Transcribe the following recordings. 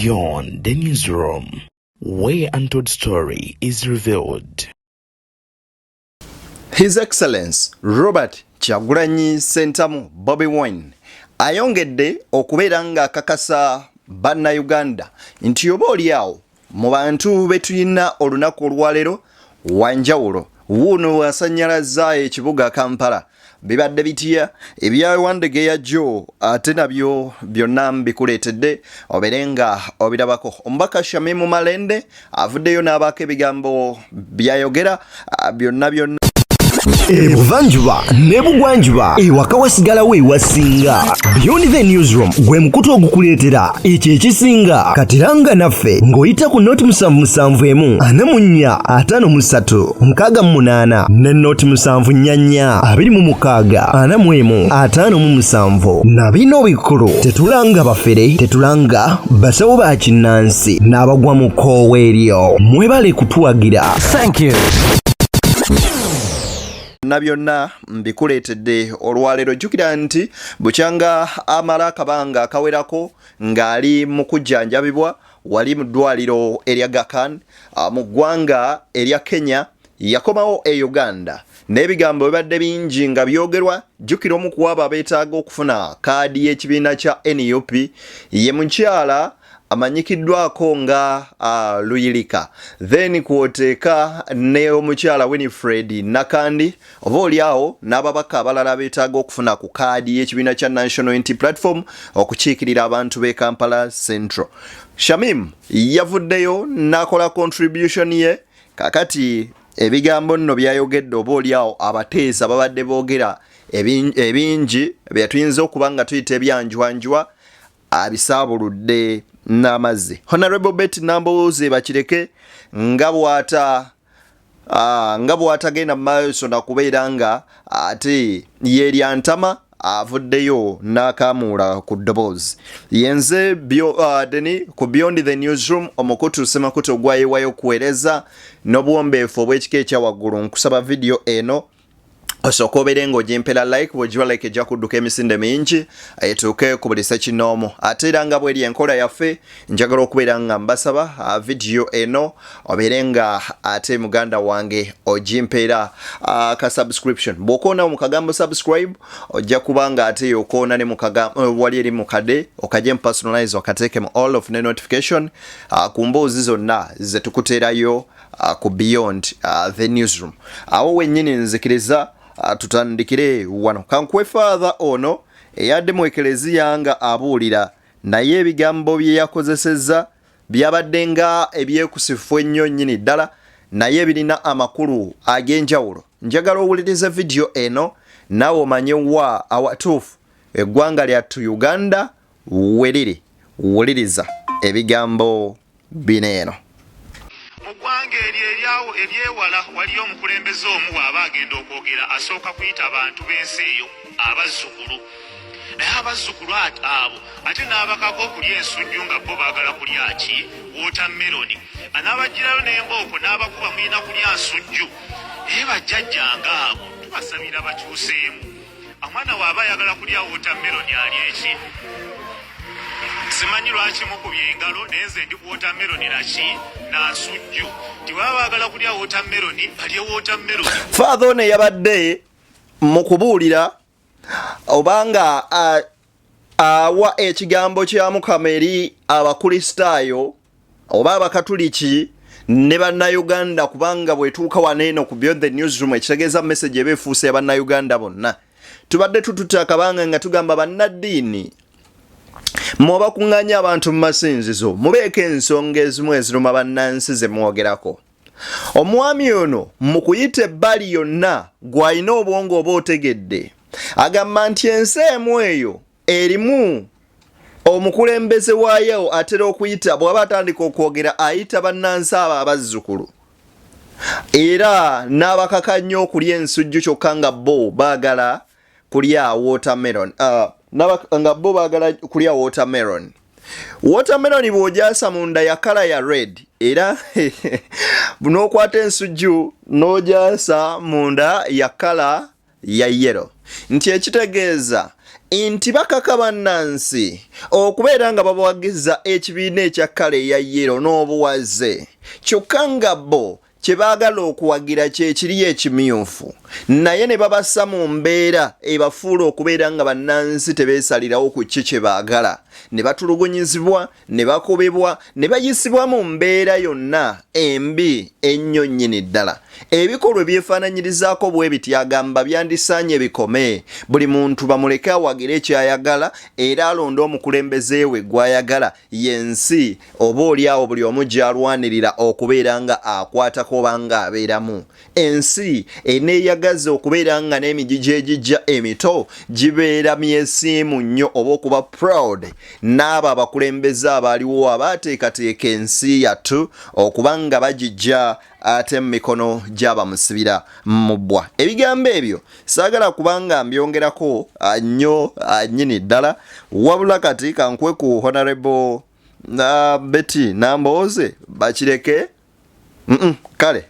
Beyond the newsroom, where untold story is revealed. His Excellency Robert Kyagulanyi Ssentamu Bobi Wine ayongedde okubeera nga akakasa bannayuganda nti oba oliawo mu bantu betulina olunaku olwaleero wanjawulo wuuno wasannyalazza ekibuga Kampala bibadde bitya ebyawandegeya jjo ate nabyo byonna mbikuleetedde obeere nga obirabako. Omubaka Shamimu Malende avuddeyo n'abaako ebigambo byayogera byonna Ebuvanjuba nebugwanjuba ewaka wasigalawo ewasinga. Beyond the newsroom gwe mukutu ogukuleetera ekyo ekisinga katiranga naffe ng'oyita ku noti 771 44 58 ne noti 744 26 45 na bino bikulu tetulanga bafere tetulanga basawo ba kinnansi n'abagwa mu koowa eryo mwebale kutuwagira. Thank you. Nabyonna mbikuleetedde olwaleero. Jjukira nti bukyanga amala akabanga akawerako ng'ali mu kujjanjabibwa wali mu ddwaliro erya Gakan mu ggwanga erya Kenya yakomawo e Uganda n'ebigambo bibadde bingi nga byogerwa. Jjukira omu ku abo abeetaaga okufuna kaadi y'ekibiina kya NUP ye mukyala amanyikiddwako nga Luyirika, then kwoteeka ne omukyala Winifred Nakandi oba oliawo n'ababaka abalala beetaaga okufuna ku kaadi y'ekibiina kya National Unity Platform okukiikirira abantu b'e Kampala Central. Shamim yavuddeyo n'akola contribution ye kakati ebigambo nno byayogedde oba oliawo abateesa babadde boogera ebingi byatuyinza okuba nga tuyita ebyanjwanjwa abisaabuludde n'amazzi. Honorable Betty Namboze bakireke nga bw'atagenda mu maaso na kubeera nga ate yerya ntama avuddeyo n'akamuula ku ddoboozi. Yenze ku Beyond the newsroom omukutu Semakutu ogwayewayo okuweereza n'obuwombeefu obw'ekika ekyawaggulu nkusaba video eno osooka obeere ng'ogimpera like bw'ogiwa like ejja kudduka emisinde mingi etuuke ku buli sekinoomu. Ate era nga bw'eri enkola yaffe njagala okubeera nga mbasaba video eno obeere nga ate muganda wange ogimpera ka subscription. Bw'okoona mu kagambo subscribe ojja kuba nga ate okoona ne wali eri mu kade okaje mu personalize okateeke mu all of ne notification ku mboozi zonna ze tukuteerayo ku Beyond the newsroom. Awo wennyini nzikiriza tutandikire wano. Kankwe father ono eyadde mu ekleziya nga abuulira naye ebigambo bye yakozesezza byabadde nga ebyekusifu ennyo nnyini ddala naye birina amakulu ag'enjawulo. Njagala owuliriza video eno naawe omanye wa awatuufu eggwanga lyattu Uganda weriri. Wuliriza ebigambo bino eno. Mugwange eryawo eryewala waliyo omukulembeze omu bw'aba agenda okwogera asooka kuyita abantu b'ensi eyo abazzukulu. Naye abazzukulu abo ate n'abakako okulya ensujju nga bo baagala kulya ki wootameroni. Anaabagirayo n'embooko n'abakuba mulina kulya nsujju. Naye bajjajjanga abo tubasabira bakyuseemu. Omwana bw'aba ayagala kulya wootameroni alya eki? Simanyi lwaki mukubye engalo neze ndi wootameroni naki nansujju. Tiwaba baagala kulya wootameroni balye wootameroni. Father ono yabadde mu kubuulira obanga awa ekigambo kya Mukama eri abakristaayo oba abakatuliki ne bannayuganda kubanga bwetuuka waneeno ku Beyond the newsroom ekitegeeza message eba efuuse ya bannayuganda bonna. Tubadde tututa akabanga nga tugamba bannaddiini mwoba kuŋŋaanya abantu mu masinzizo mubeeko ensonga ezimu eziruma bannansi ze mwogerako. Omwami ono mu kuyita ebbali yonna gw'alina obwongo oba otegedde agamba nti ensi emu eyo erimu omukulembeze waayo atera okuyita bw'aba atandika okwogera ayita bannansi abo abazzukulu era n'abakakanya okulya ensujju kyokka nga bo baagala kulya watermelon. Nga bo baagala kulya watermelon. Watermelon bw'ogyasa munda ya kala ya red era n'okwata ensujju n'ogyasa munda ya kala ya yellow nti ekitegeeza nti bakaka bannansi okubeera nga babawagiza ekibiina ekya kkala eya yellow n'obuwaze kyokka nga bo kye baagala okuwagira kyekiri ekimyufu naye ne babassa mu mbeera ebafuula okubeera nga bannansi tebeesalirawo ku kye baagala ne batulugunyizibwa ne bakubibwa ne bayisibwa mu mbeera yonna embi ennyo nnyini ddala ebikolwa ebyefaananyirizaako bwe biti agamba byandisaanye bikome buli muntu bamuleke awagira ekyayagala era alonde omukulembeze we gw'ayagala yensi oba oliawo buli omu gy'alwanirira okubeera nga akwatako oba nga abeeramu ensi eneeyagaza okubeera nga n'emigigi egijja emito gibeera myesiimu nnyo oba okuba proud n'abo abakulembeze abaaliwo abaateekateeka ensi yattu okuba nga bagijja ate mu mikono gy'abamusibira mu bbwa ebigambo ebyo saagala kubanga mbyongerako nnyo nnyini ddala wabula kati kankwe ku honorable Betty Nambooze bakireke kale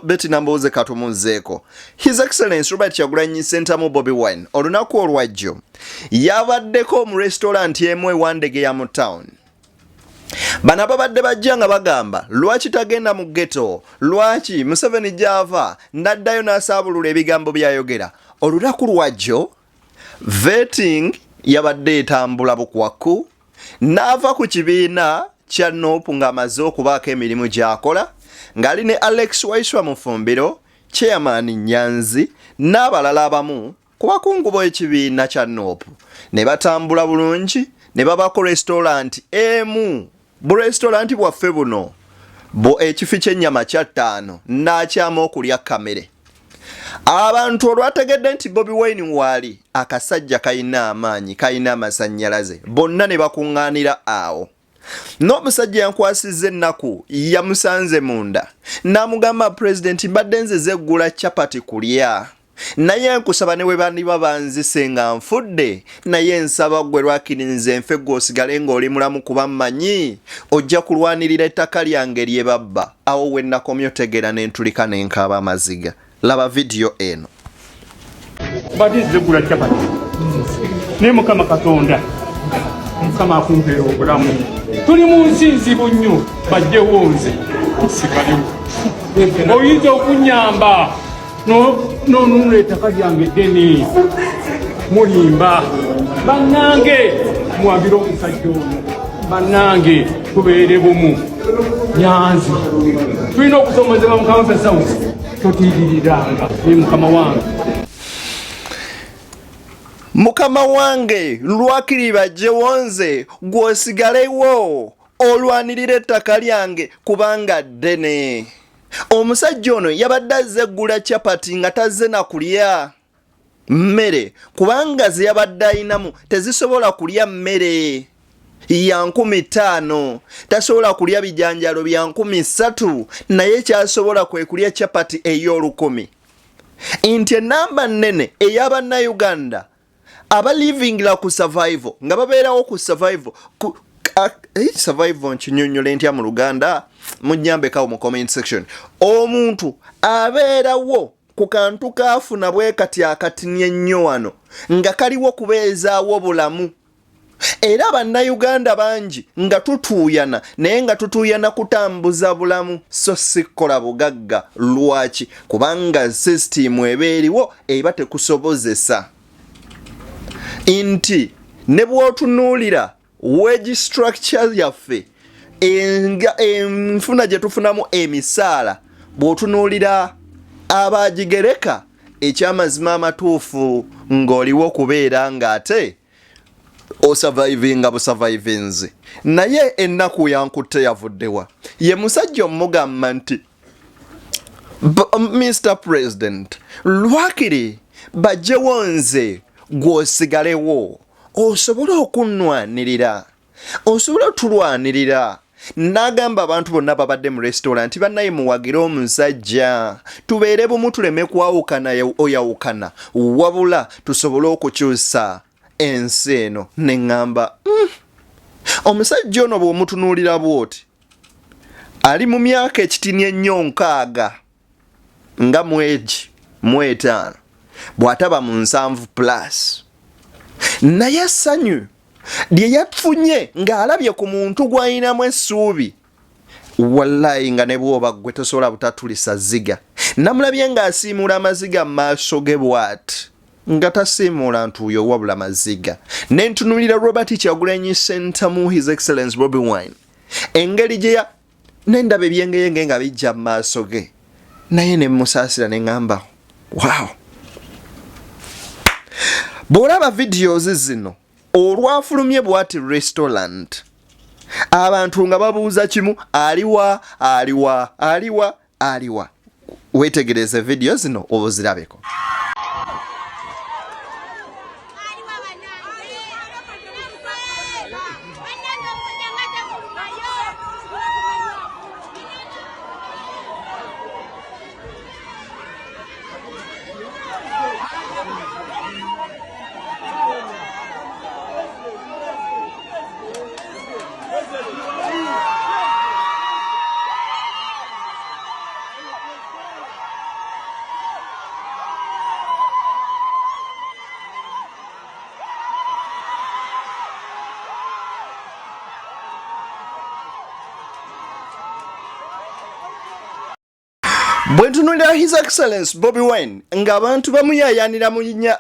Betty Nambooze katumuzeeko His Excellency Robert Kyagulanyi Ssentamu Bobi Wine olunaku olwajjo yabaddeko mu restaurant emu ewandegeya mu town bana babadde bajja nga bagamba lwaki tagenda mu ghetto lwaki Museveni gy'ava n'addayo n'asaabulula ebigambo byayogera olunaku lwajjo vetting yabadde etambula bukwakku n'ava ku kibiina kya NOP ng'amaze okubaako emirimu gy'akola ng'ali ne Alex Waiswa Mufumbiro chairman Nyanzi n'abalala abamu ku bakungu b'ekibiina kya NOP ne batambula bulungi ne babako restaurant emu bu restaurant bwaffe buno bo ekifi ky'ennyama kya 5 n'akyama okulya kamere abantu olwategedde nti Bobi Wine waali akasajja kayina amaanyi kayina amasannyalaze bonna ne bakuŋŋaanira awo n'omusajja yankwasizza ennaku yamusanze munda n'amugamba pulezidenti mbadde nzize eggula capati kulya naye nkusaba ne bwe bandiba banzise nga nfudde naye nsaba gwe lwakirinze nfe gwe osigale ng'oli mulamu kuba mmanyi ojja kulwanirira ettaka lyange lye babba awo we nakomye otegeera ne ntulika ne nkaaba amaziga laba vidiyo eno mbadde nzize eggula capati naye mukama katonda mukama akumpeera obulamu tuli mu nsi nzibu nnyo bajjewo nze sigalewo oyinza okunyamba nonunula ettaka lyange ddene mulimba bannange muwabire omusajja ono bannange tubeere bumu Nyanzi tulina okusomozebwa mu Council South totiiririranga ne mukama wange mukama wange lwakiri bajjewo nze gw'osigalewo olwanirira ettaka lyange kubanga ddene omusajja ono yabadde azze eggula capati nga tazze na kulya mmere kubanga ze yabadde ayinamu tezisobola kulya mmere ya 15 tasobola kulya bijanjalo bya 3 naye kyasobola kwe kulya capati ey'olukumi nti enamba nnene ey'Abannayuganda aba living la ku survival nga babeerawo ku survival survival nkinyonyola ntya mu Luganda munyambekawo mu comment section omuntu abeerawo ku kantu kaafuna bwe kati akatinya ennyo wano nga kaliwo kubeezaawo bulamu era Bannayuganda bangi nga tutuuyana naye nga tutuuyana kutambuza bulamu so sikola bugagga lwaki kubanga system ebeeriwo eba tekusobozesa inti ne bw'otunuulira wage structure yaffe enfuna gye tufunamu emisaala bw'otunuulira abagigereka ekyamazima amatuufu ng'oliwo kubeera ng'ate osurvivinga busurvivinze naye ennaku yankutte yavuddewa ye musajja omugamba nti Mr. President lwakiri bajjewo nze gw'osigalewo osobole okunnwanirira osobola otulwanirira n'agamba abantu bonna babadde mu restaurant bannaye muwagire omusajja tubeere bumu tuleme kwawukana oyawukana wabula tusobole okukyusa ensi eno ne ŋŋamba omusajja ono bw'omutunuulira bw'oti ali mu myaka ekitinya ennyo 6 nga 5 bw'ataba mu 7+ naye essanyu lye yafunye ng'alabye ku muntu gw'ayinamu essuubi wallahi nga ne bw'oba ggwe tosobola butatulisa ziga. Namulabye ng'asiimuula amaziga mu maaso ge bw'ati nga tasiimuula ntuuyo wabula maziga. Ne ntunulira Robert Kyagulanyi Ssentamu His Excellence Bobi Wine engeri gye n'endaba ebyengeyenge nga bijja mu maaso ge naye ne musaasira ne ŋŋamba wow. Bw'olaba videos zino olwafulumye bw'ati restaurant abantu nga babuuza kimu aliwa wetegereze video zino obuzirabeko. Bwentunulira His Excellence Bobi Wine ng'abantu bamuyayanira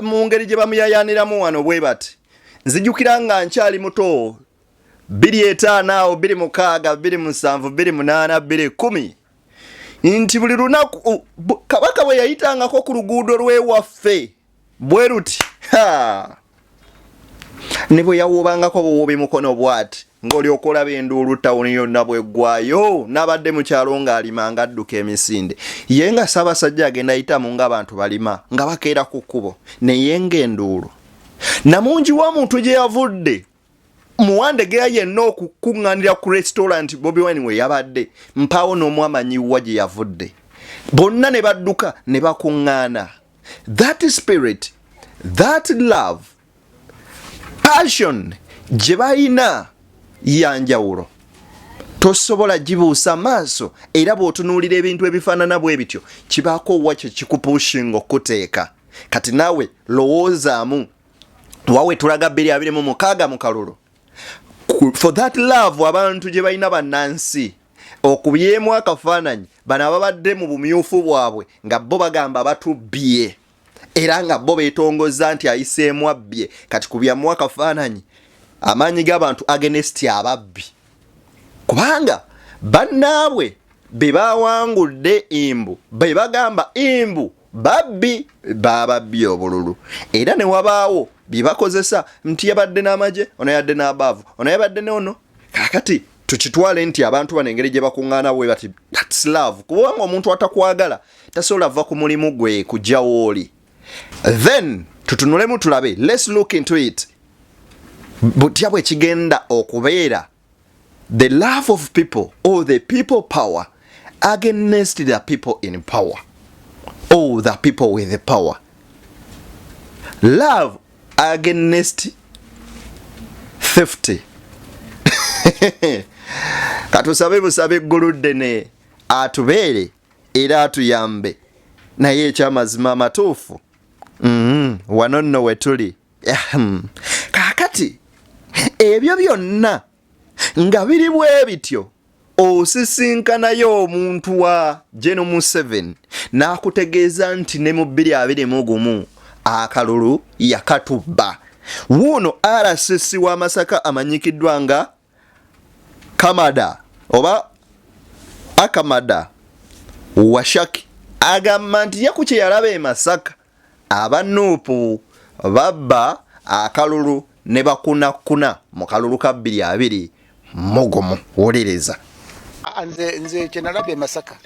mu ngeri gye bamuyayaniramu wano bwe bati nzijukira nga nkyali muto 25 awo 26 27 28 210 nti buli lunaku kabaka bwe yayitangako ku luguudo lw'ewaffe bwe ruti ne bwe yawubangako buwubi mukono bwati ng'olyoka olaba enduulu tawuni yonna bweggwayo n'abadde mu kyalo ng'alima ng'adduka emisinde ye nga Ssaabasajja agenda ayitamu ng'abantu balima nga bakeera ku kkubo naye ng'enduulu namungi w'omuntu gye yavudde muwandegeya yenna okukuŋŋaanira ku restaurant Bobi Wine we yabadde mpaawo n'omu amanyiwa gye yavudde bonna ne badduka ne bakuŋŋaana. That spirit, that love, passion gye bayina yanjawulo tosobola gibuusa maaso era bw'otunuulira ebintu ebifaanana bwe bityo kibaako wakyo kikupushinga okuteeka. Kati naawe lowoozaamu wawe tulaga 226 mu kalulu for that love abantu gye balina bannansi okubyemu akafaananyi bano ababadde mu bumyufu bwabwe nga bo bagamba batubbye era nga bo beetongoza nti ayiseemu abbye kati kubyamu akafaananyi amaanyi g'abantu against ababbi kubanga bannaabwe be bawangudde imbu be bagamba imbu babbi bababbi obululu era ne wabaawo bye bakozesa nti yabadde n'amagye ono yadde n'abaavu ono yabadde n'ono kakati tukitwale nti abantu bano engeri gye bakuŋŋaana bwe bati that's love kubanga omuntu atakwagala tasobola va ku mulimu gwe kujja wooli. Then tutunulemu tulabe let's look into it butya bwe kigenda okubeera the love of people or the people power against the people in power or the people with the power. Love against theft. Katusabe busabe gguluddene atubeere era atuyambe naye ekyamazima amatuufu wano nno we tuli. Kaakati ebyo byonna nga biri bwe bityo osisinkanayo omuntu wa Gen. Museveni n'akutegeeza nti ne mu 2021 akalulu yakatubba. Wuno RCC wa Masaka amanyikiddwa nga Kamada oba Akamada Washaki agamba nti yakukye yalaba e Masaka abanuupu babba akalulu ne bakunakuna mu kalulu ka 2020 mugomo wolereza. Nze kyenalabye e Masaka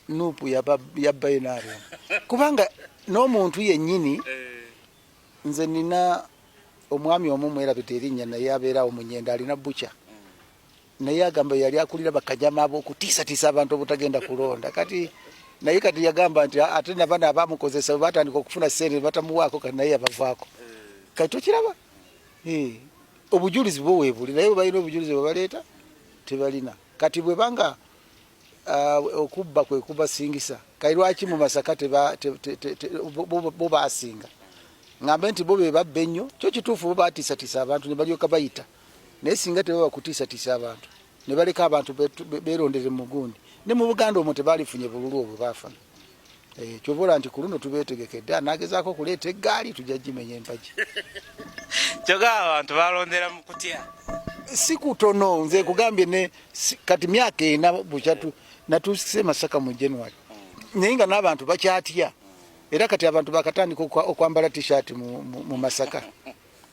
nuupu yabba enaaro kubanga n'omuntu yennyini nze nina omwami omu mwerabite erinnya naye abeerawo mu Nyenda alina bucha naye agamba yali akulira bakajama ab'okutiisatiisa abantu obutagenda kulonda kati naye kati yagamba nti ate nabana abamukozesa batandika okufuna ssente batamuwaako kati naye yabavaako kati tokiraba obujulizi bwo weebuli naye balina obujulizi bwe baleeta tebalina kati bwe banga okubba kwe kubasingisa kairwaki mu Masaka bo basinga ngambe nti bo be babbe nnyo kyo kituufu bo batiisatiisa abantu ne balyoka bayita naye singa tebaba kutiisatiisa abantu ne baleka abantu berondere mu gundi ne mu Buganda omwo tebalifunye bululu obwo baafuna kyobola nti ku luno tubeetegekedde anagezaako okuleeta eggaali tujja gimenya empagi kyoga abantu balondera mu kutya si kutono nze kugambye kati myaka ena bukyatu natuuse Masaka mu January naye nga n'abantu bakyatya era kati abantu bakatandika okwambala t-shirt mu Masaka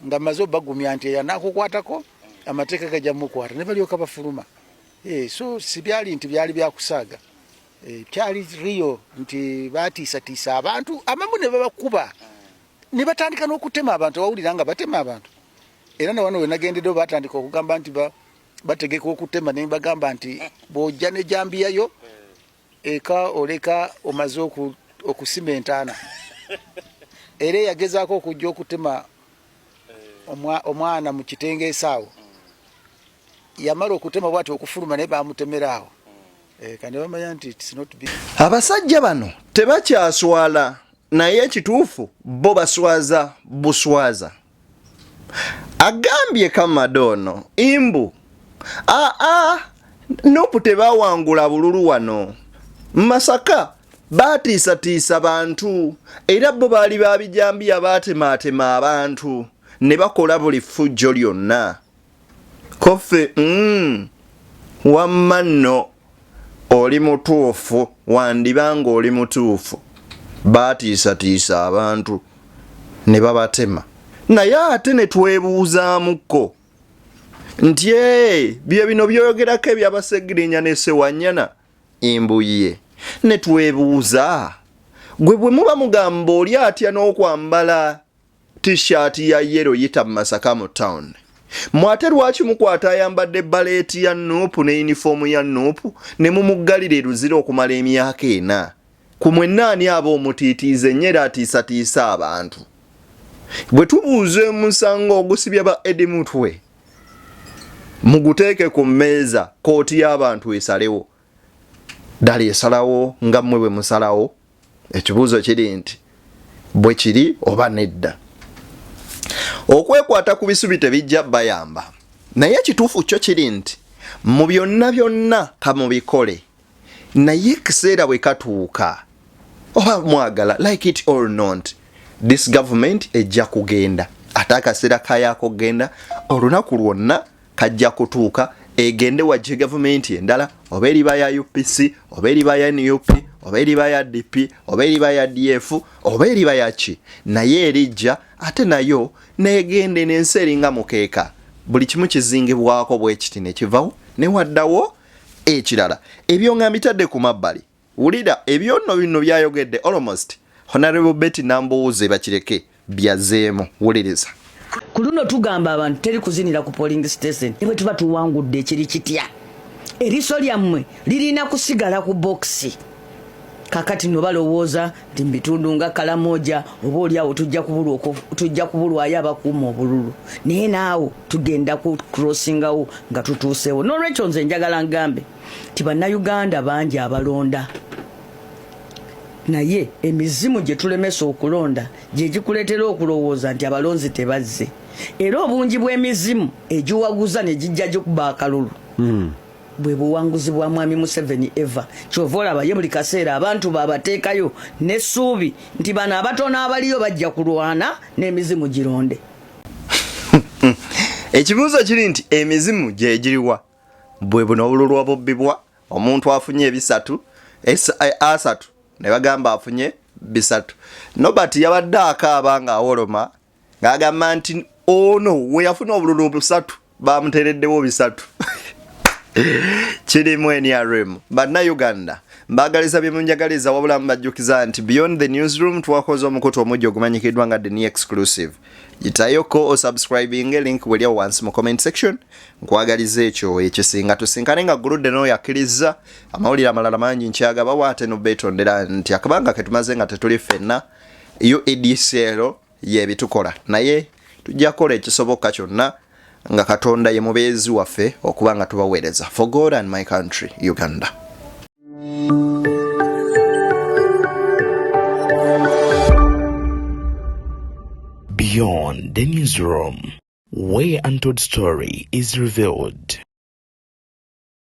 nga mazo bagumya nti yanakukwatako amateeka gajja mukwata ne balyoka bafuluma so si byali nti byali byakusaaga kyali rio nti batiisatiisa abantu amamu ne babakuba ne batandika n'okutema abantu bawulira nga batema abantu era na wano we nagendeddeyo batandika okugamba nti bategeka okutema ne bagamba nti bw'ojja ne jambiyayo eka oleka omaze okusimentaana era yagezaako okujja okutema omwana mu kitengeesaawo yamala okutema bwati okufuluma naye bamutemeraawo kandi bamanya nti abasajja bano tebakyaswala naye ekituufu bo baswaza buswaza agambye Kamadono imbu nopu tebawangula bululu wano Masaka batiisatiisa bantu era bo baali babijambiya baatemaatema abantu ne bakola buli ffujjo lyonna kofe wamma nno oli mutuufu wandibanga oli mutuufu batiisatiisa abantu ne babatema naye ate ne twebuuzaamuko nti bye bino byogerako ebyabasegirinya ne Sewanyana imbuye ne twebuuza gwe bwe muba mugamba oli atya n'okwambala t-shirt ya yellow yita Masaka mu town mwate lwaki mukwata ayambadde baleeti ya Nuupu ne uniform ya Nuupu ne mumuggalira eruzira okumala emyaka ena ku mwennaani aba omutiitiize nnyera atiisatiisa abantu bwe tubuuze musango ogusibya ba Edimutwe muguteeke ku mmeeza kooti y'abantu esalewo dali esalawo nga mmwe bwe musalawo ekibuuzo kiri nti bwe kiri oba nedda okwekwata ku bisubi tebijja bayamba naye ekituufu kyo kiri nti mu byonna kamubikole naye ekiseera bwe katuuka oba mwagala like it or not this government ejja kugenda ate akaseera kayaako kugenda olunaku lwonna kajja kutuuka egende wajje government endala oba eriba ya UPC oba eriba ya NUP oba eriba ya DP oba eriba ya DF oba eriba ya ki naye erijja ate nayo negende n'ensi eringa mukeeka buli kimu kizingibwako bwekiti ne kivawo ne waddawo ekirala ebyo nga mbitadde ku mabbali wulira ebyo nno bino byayogedde almost Honorable Betty Nambuuze bakireke byazeemu wuliriza ku luno tugamba abantu teri kuzinira ku polling station ne bwe tuba tuwangudde ekiri kitya eriso lyammwe lirina kusigala ku boxi kakati no balowooza nti mbitundu nga Kalamoja oba oliawo tujja kubulwayo abakuuma obululu naye naawo tugenda ku crossingawo nga tutuuseewo n'olwekyo nze njagala ngambe ti bannayuganda bangi abalonda naye emizimu gye tulemesa okulonda gye gikuleetera okulowooza nti abalonzi tebazze era obungi bw'emizimu egiwaguza ne gijja gikuba akalulu bwe buwanguzi bwa mwami Museveni eva kyova olaba ye buli kaseera abantu babateekayo n'essuubi nti bano abatono abaliyo bajja kulwana n'emizimu gironde ekibuuzo kiri nti emizimu gye giriwa bwe buno obululu obubbibwa omuntu afunye ebisatu asatu ne bagamba afunye bisatu Nobert yabadde akaaba nga awoloma ng'agamba nti ono we yafuna obululu busatu bamuteereddewo bisatu kirimu NEWSROOM bannayuganda mbagaliza bye munjagaliza wabula mbajjukiza nti Beyond the Newsroom twakoze omukutu omujja ogumanyikiddwa nga The Exclusive yitayoko o subscribing link wali wansi mu comment section nkwagaliza ekyo ekisinga tusinkane nga guludde n'oyakkiriza amawulire amalala mangi nkyagaba waate n'obeetondera nti akabanga ke tumaze nga tetuli ffenna UEDCL yebitukola naye tujja kukola ekisoboka kyonna nga Katonda ye mubeezi waffe okuba nga tubaweereza for God and my country Uganda. Beyond the newsroom, where untold story is revealed.